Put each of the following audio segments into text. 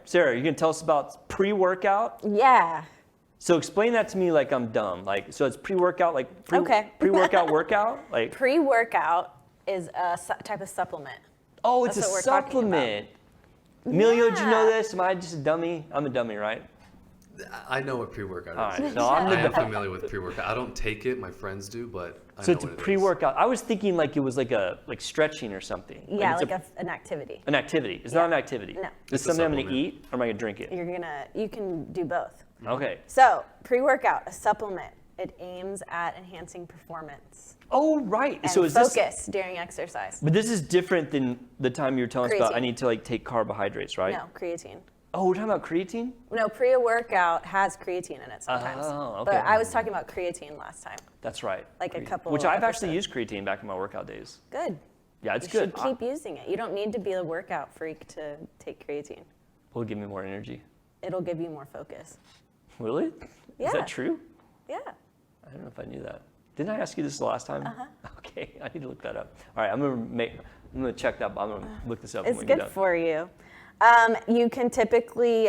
Sarah, you can tell us about pre-workout? Yeah. So explain that to me like I'm dumb. Like, so it's pre-workout, like Okay. pre-workout workout? Like Pre-workout is a type of supplement. Oh, it's That's a what we're talking supplement. Emilio, did you know Yeah. this? Am I just a dummy? I'm a dummy, right? I know what pre-workout is. All right, so I'm I the am familiar with pre-workout. I don't take it. My friends do, but I So know it's a what it is. pre-workout. I was thinking like it was like stretching or something. Yeah, it's like an activity. an activity. It's not an activity. No. It's It's a something I'm going to supplement. eat, or am I going to drink it? You can do both. Okay. So, pre-workout, a supplement. It aims at enhancing performance Oh, right. and So is focus during exercise. But this is different than the time you were telling us about I Creatine. need to like take carbohydrates, right? No, creatine. Oh, we're talking about creatine? No, pre-workout has creatine in it sometimes. Oh, okay. But I was talking about creatine last time. That's right. Like a couple Which I've actually episodes. used creatine back in my workout days. Good. Yeah, it's You good. should keep using it. You don't need to be a workout freak to take creatine. Will it give me more energy? It'll give you more focus. Really? Yeah. Is that true? Yeah. I don't know if I knew that. Didn't I ask you this the last time? Uh-huh. Okay, I need to look that up. All right, I'm gonna check that. I'm gonna look this up. It's when we get good done. for you. You can typically,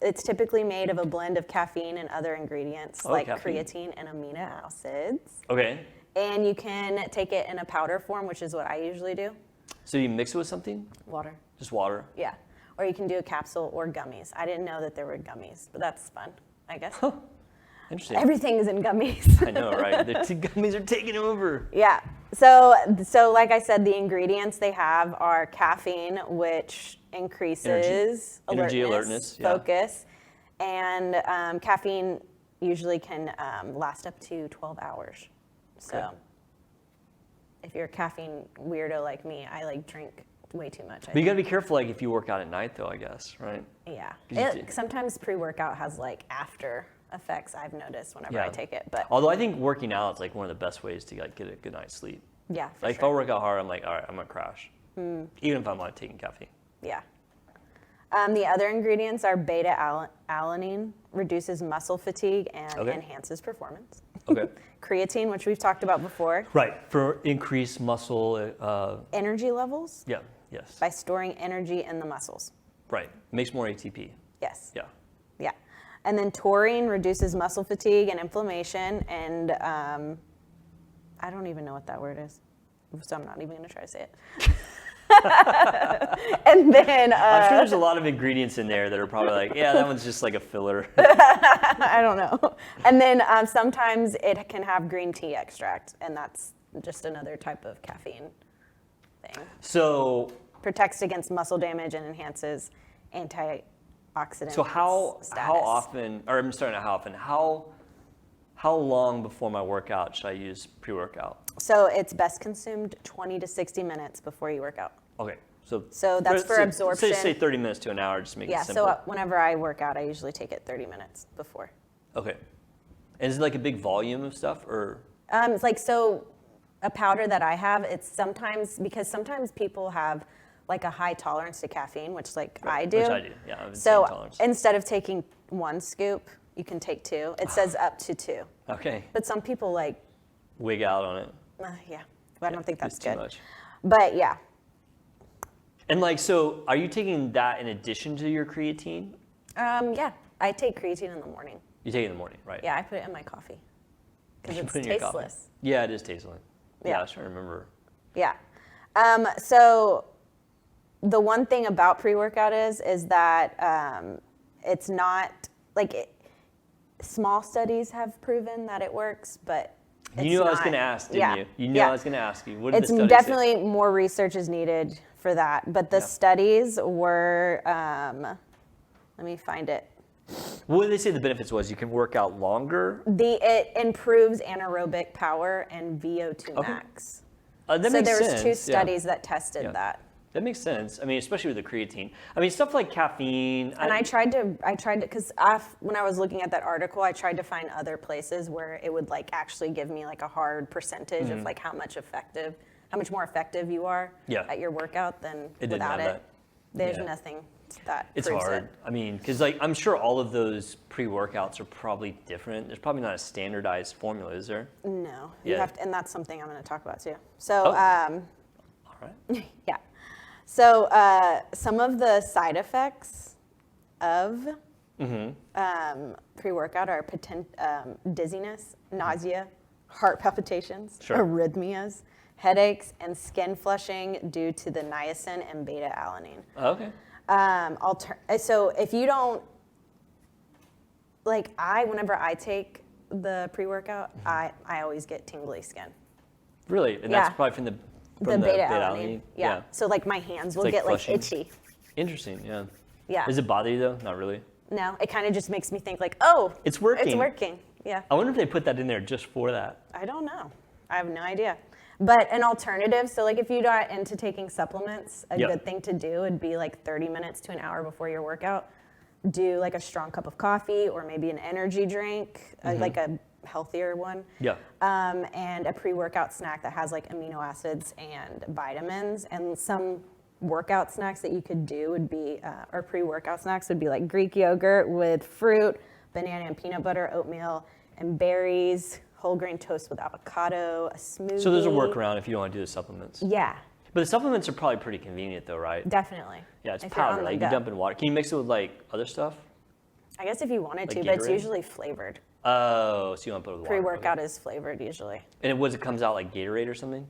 it's typically made of a blend of caffeine and other ingredients like caffeine. creatine and amino acids. Okay. And you can take it in a powder form, which is what I usually do. So you mix it with something? Water. Just water? Yeah. Or you can do a capsule or gummies. I didn't know that there were gummies, but that's fun, I guess. Interesting. Everything is in gummies. I know, right? The gummies are taking over. Yeah. So like I said, the ingredients they have are caffeine, which increases alertness, yeah. focus, and caffeine usually can last up to 12 hours. So Okay. if you're a caffeine weirdo like me, I like drink way too much. But you gotta be careful, like if you work out at night, though. I guess, right? Yeah. 'Cause you Sometimes pre-workout has like after effects I've noticed whenever I take it, but Although I think working out is like one of the best ways to like get a good night's sleep. yeah, for Like if I sure. work out hard, I'm like, all right, I'm gonna crash, even if I'm not taking caffeine. Yeah. The other ingredients are beta-alanine, reduces muscle fatigue and Okay. enhances performance. Okay. Creatine, which we've talked about before, Right, for increased muscle. energy levels Yeah. Yes. by storing energy in the muscles. Right. Makes more ATP. Yes. Yeah. Yeah. And then taurine reduces muscle fatigue and inflammation, and I don't even know what that word is, so I'm not even going to try to say it. And then I'm sure there's a lot of ingredients in there that are probably like, yeah, that one's just like a filler. I don't know. And then sometimes it can have green tea extract, and that's just another type of caffeine thing. So Protects against muscle damage and enhances antioxidant So how status. often, or I'm starting how often, how long before my workout should I use pre-workout? So it's best consumed 20 to 60 minutes before you work out. Okay, so that's for absorption. Say 30 minutes to an hour, just to make Yeah, it simple. so whenever I work out, I usually take it 30 minutes before. Okay, and is it like a big volume of stuff, or? It's like, so a powder that I have, it's sometimes, because sometimes people have like a high tolerance to caffeine, which like I do. Which I do, yeah, I have the So same tolerance. instead of taking 1 scoop, you can take 2. It says up to 2. Okay, But some people like, wig out on it. yeah, but I don't think that's It's too good. much. But yeah, And like, so are you taking that in addition to your creatine? yeah, I take creatine in the morning. You take it in the morning, right? Yeah, I put it in my coffee because You it's put it in your coffee. tasteless. Yeah, it is tasteless. Yeah, Yeah. I was trying to remember. Yeah. So the one thing about pre-workout is that it's not like small studies have proven that it works, but You knew I was not. going to ask, didn't you? You knew yeah. I was going to ask you. What did It's the study say? definitely more research is needed for that, but the studies were. Let me find it. What did they say the benefits was? You can work out longer? It improves anaerobic power and VO2 Okay. max. That So makes there was sense. 2 yeah. studies that tested Yeah. that. That makes sense. I mean, especially with the creatine. I mean, stuff like caffeine. And I tried to, because when I was looking at that article, I tried to find other places where it would like actually give me like a hard percentage of like how much more effective you are Yeah. at your workout than It didn't without have it. that. There's Yeah. nothing that It's proves hard. it. I mean, because like I'm sure all of those pre-workouts are probably different. There's probably not a standardized formula, is there? No, Yeah. you have to, and that's something I'm going to talk about too. So, All right. yeah. So some of the side effects of pre-workout are dizziness, nausea, heart palpitations, Sure. arrhythmias, headaches, and skin flushing due to the niacin and beta-alanine. Okay. So if you don't, whenever I take the pre-workout, I always get tingly skin. Really? And Yeah. that's probably from the beta-alanine. Yeah. So like my hands will like get flushing. like itchy. Interesting, yeah. Yeah. Does it bother you though? Not really. No, it kind of just makes me think like, oh, It's working. It's working. Yeah. I wonder if they put that in there just for that. I don't know. I have no idea. But an alternative, so like if you're not into taking supplements, a Yep. good thing to do would be like 30 minutes to an hour before your workout. Do like a strong cup of coffee or maybe an energy drink, like a healthier one. Yeah. And a pre-workout snack that has like amino acids and vitamins. And some workout snacks that you could do would be, or pre-workout snacks would be like Greek yogurt with fruit, banana and peanut butter, oatmeal, and berries, whole grain toast with avocado, a smoothie. So there's a workaround if you don't want to do the supplements. Yeah, But the supplements are probably pretty convenient though, right? definitely. Yeah, it's If you're on powder. the Like go. you dump in water. Can you mix it with like other stuff? I guess if you wanted Like to, but it's Gatorade? usually flavored. Oh, so you want to put it with water. Pre-workout okay. is flavored usually. And it comes out like Gatorade or something?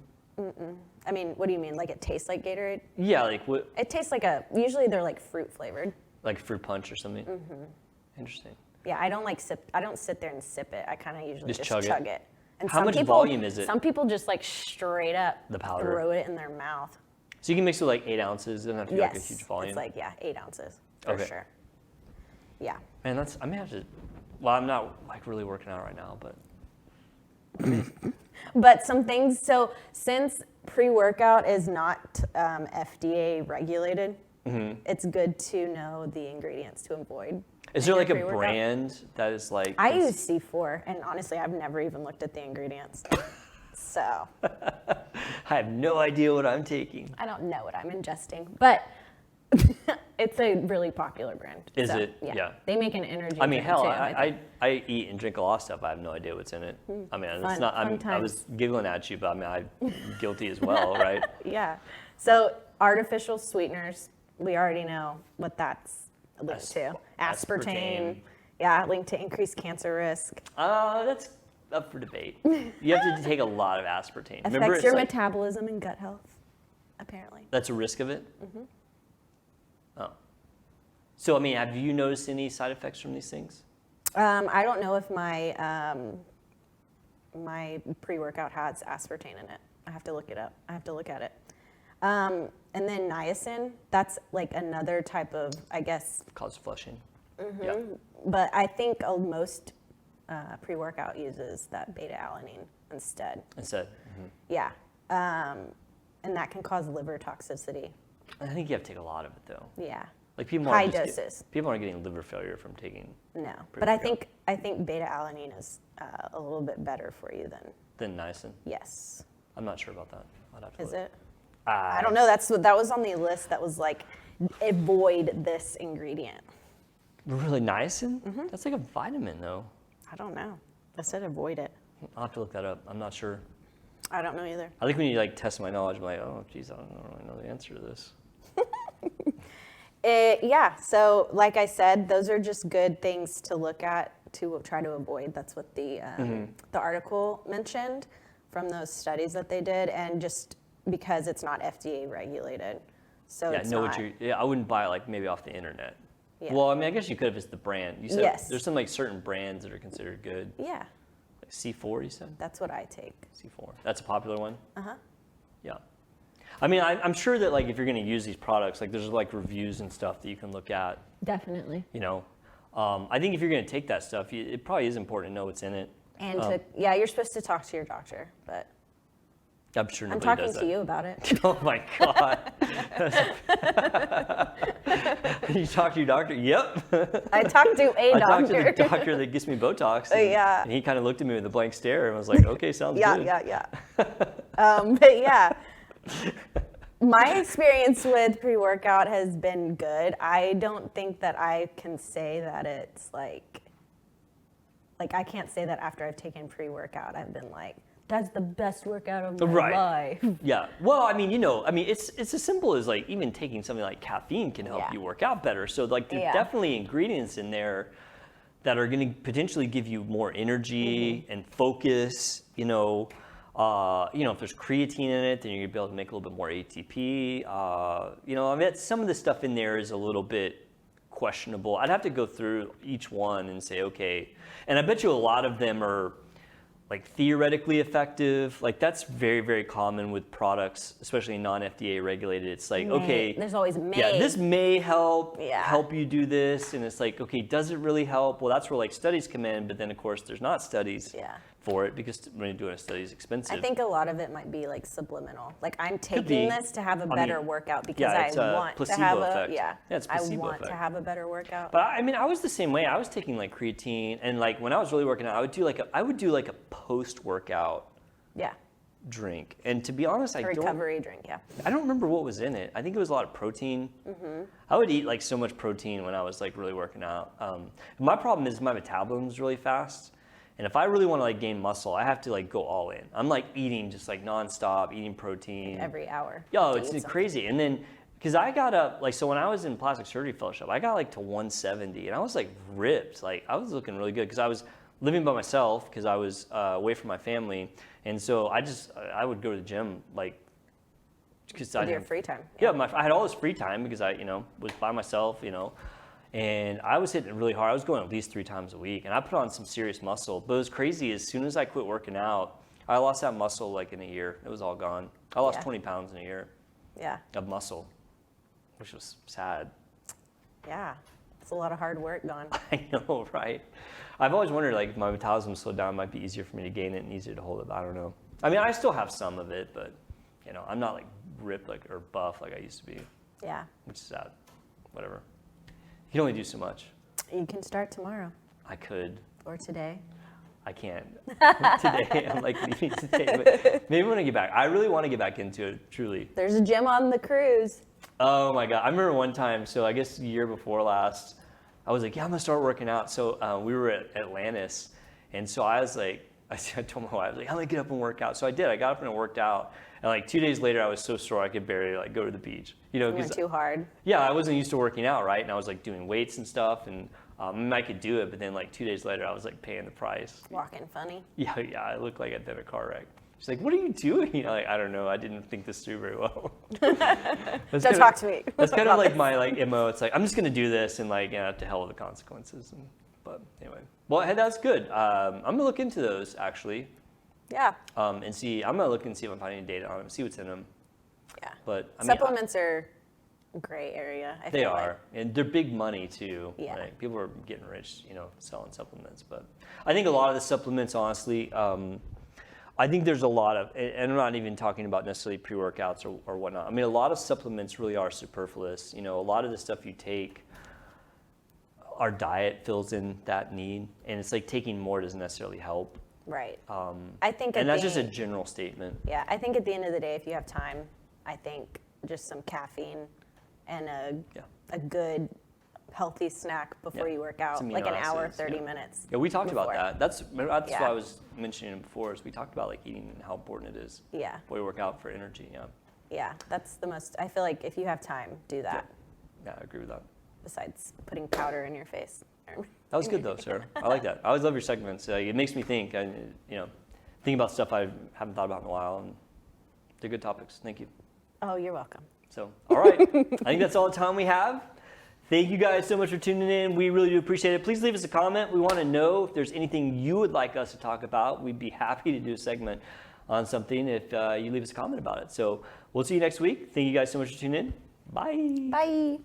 I mean, what do you mean? Like it tastes like Gatorade? Yeah, like what? It tastes like usually they're like fruit flavored. Like fruit punch or something? Interesting. Yeah, I don't sit there and sip it. I kind of usually Just just chug it? it. And How some much people- volume is it? Some people just like straight up The powder? throw it in their mouth. So you can mix it with like 8 ounces. It doesn't have to be Yes, like a huge volume. it's like 8 ounces for Okay. sure. Yeah. Man, I may have to. Well, I'm not like really working out right now, but But some things. So since pre-workout is not FDA regulated, it's good to know the ingredients to avoid. is in there your like a pre-workout. brand that is like? I use C4, and honestly, I've never even looked at the ingredients. So I have no idea what I'm taking. I don't know what I'm ingesting, but it's a really popular brand. Is So, it? Yeah. They make an energy I mean, drink hell, too, I eat and drink a lot of stuff. I have no idea what's in it. I mean, Fun- it's not. fun I was giggling at you, but I mean, I'm guilty as well, right? Yeah. So artificial sweeteners, we already know what that's linked to. Aspartame. Aspartame. Yeah, linked to increased cancer risk. That's up for debate. You have to take a lot of aspartame. Affects your like, metabolism and gut health, apparently. that's a risk of it. Oh. So I mean, have you noticed any side effects from these things? I don't know if my pre-workout has aspartame in it. I have to look it up. I have to look at it. And then niacin, that's like another type of, I guess, Cause flushing. Yeah. but I think most pre-workout uses that beta-alanine instead. Instead. Yeah. And that can cause liver toxicity. I think you have to take a lot of it though. Yeah. Like people High aren't just doses. people aren't getting liver failure from taking No. But I Pre-workout. think beta-alanine is a little bit better for you than niacin. yes. I'm not sure about that. I'd have to Is look. it? I don't know. That was on the list that was like avoid this ingredient. Really, niacin? That's like a vitamin though. I don't know. I said avoid it. I'll have to look that up. I'm not sure. I don't know either. I think when you like test my knowledge, I'm like, oh, geez, I don't really know the answer to this. Yeah. So, like I said, those are just good things to look at to try to avoid. That's what the article mentioned from those studies that they did, and just because it's not FDA regulated, so Yeah, it's know not. what you. Yeah, I wouldn't buy it like maybe off the internet. Yeah. Well, I mean, I guess you could if it's the brand. You said Yes. there's some like certain brands that are considered good. Yeah, Like C4, you said? that's what I take. C4. That's a popular one? Uh-huh. Yeah. I mean, I'm sure that like if you're going to use these products, like there's like reviews and stuff that you can look at, Definitely. you know. I think if you're going to take that stuff, it probably is important to know what's in it. And you're supposed to talk to your doctor, but I'm sure I'm nobody talking does to that. you about it. Oh my God. You talk to your doctor? Yep. I talked to a I talked to doctor. the doctor that gives me Botox. And, Yeah. And he kind of looked at me with a blank stare and was like, okay, sounds good. Yeah. But yeah, my experience with pre-workout has been good. I don't think that I can say that it's like I can't say that after I've taken pre-workout, I've been like, that's the best workout of my Right. life. Yeah. Well, I mean, it's as simple as like even taking something like caffeine can help you work out better. So like there's definitely ingredients in there that are going to potentially give you more energy and focus. If there's creatine in it, then you're going to be able to make a little bit more ATP. I mean, some of the stuff in there is a little bit questionable. I'd have to go through each one and say, okay. And I bet you a lot of them are like theoretically effective. Like that's very, very common with products, especially non-FDA regulated. It's like, okay, there's always may. Yeah, this may help you do this. And it's like, okay, does it really help? Well, that's where like studies come in, but then of course there's not studies for it because when you're doing a study is expensive. I think a lot of it might be like subliminal. Like I'm taking this to have a better workout because I want to have it's placebo effect. To have a better workout. But I mean, I was the same way. I was taking like creatine, and like when I was really working out, I would do like a post-workout drink. And to be honest, recovery drink. I don't remember what was in it. I think it was a lot of protein. I would eat like so much protein when I was like really working out. My problem is my metabolism is really fast. And if I really want to like gain muscle, I have to like go all in. I'm like eating just like nonstop, eating protein. Every hour. Yo, it's crazy. And then, because I got up, like, so when I was in plastic surgery fellowship, I got like to 170 and I was like ripped. Like I was looking really good because I was living by myself because I was away from my family. And so I would go to the gym like, because I had free time. I had all this free time because I, was by myself, and I was hitting it really hard. I was going at least 3 times a week, and I put on some serious muscle. But it was crazy. As soon as I quit working out, I lost that muscle like in a year. It was all gone. I lost 20 pounds in a year of muscle, which was sad. Yeah, it's a lot of hard work gone. I know, right? I've always wondered, like, if my metabolism slowed down, it might be easier for me to gain it and easier to hold it. I don't know. I mean, I still have some of it, but, I'm not like ripped like or buff like I used to be. Yeah. Which is sad. Whatever. You can only do so much. You can start tomorrow. I could. Or today. I can't. Today, I'm like leaving today. But maybe when I get back. I really want to get back into it, truly. There's a gym on the cruise. Oh my God. I remember one time, so I guess the year before last, I was like, I'm going to start working out. So we were at Atlantis. And so I was like, I told my wife, I was like, I'm going to get up and work out. So I did. I got up and I worked out. And like 2 days later, I was so sore I could barely like go to the beach. It went too hard. Yeah, I wasn't used to working out, right? And I was like doing weights and stuff, and I could do it. But then like 2 days later, I was like paying the price. Walking funny. Yeah, I looked like I'd been in a car wreck. She's like, "What are you doing?" Like, I don't know. I didn't think this through very well. Don't talk to me. That's kind of like my like MO. It's like I'm just gonna do this and like to hell with the consequences. But anyway, well, hey, that's good. I'm gonna look into those actually. Yeah. And see. I'm gonna look and see if I'm finding any data on them. See what's in them. Yeah. But I mean, supplements are a gray area. I they feel are, like. and they're big money too. Yeah. Like, people are getting rich, selling supplements. But I think a lot of the supplements, honestly, I think there's a lot of, and I'm not even talking about necessarily pre-workouts or whatnot. I mean, a lot of supplements really are superfluous. A lot of the stuff you take, our diet fills in that need, and it's like taking more doesn't necessarily help. Right. I think, and that's just a general statement. Yeah, I think at the end of the day, if you have time, I think just some caffeine and a good healthy snack before you work out, like an hour, 30 minutes. Yeah, we talked before. about that. That's what I was mentioning before. Is we talked about like eating and how important it is. Yeah. Before you work out for energy. Yeah. Yeah, that's the most. I feel like if you have time, do that. Yeah, I agree with that. Besides putting powder in your face. That was good though, Sarah. I like that. I always love your segments. It makes me think. Think about stuff I haven't thought about in a while, and they're good topics. Thank you. Oh, you're welcome. So, all right. I think that's all the time we have. Thank you guys so much for tuning in. We really do appreciate it. Please leave us a comment. We want to know if there's anything you would like us to talk about. We'd be happy to do a segment on something if you leave us a comment about it. So we'll see you next week. Thank you guys so much for tuning in. Bye. Bye.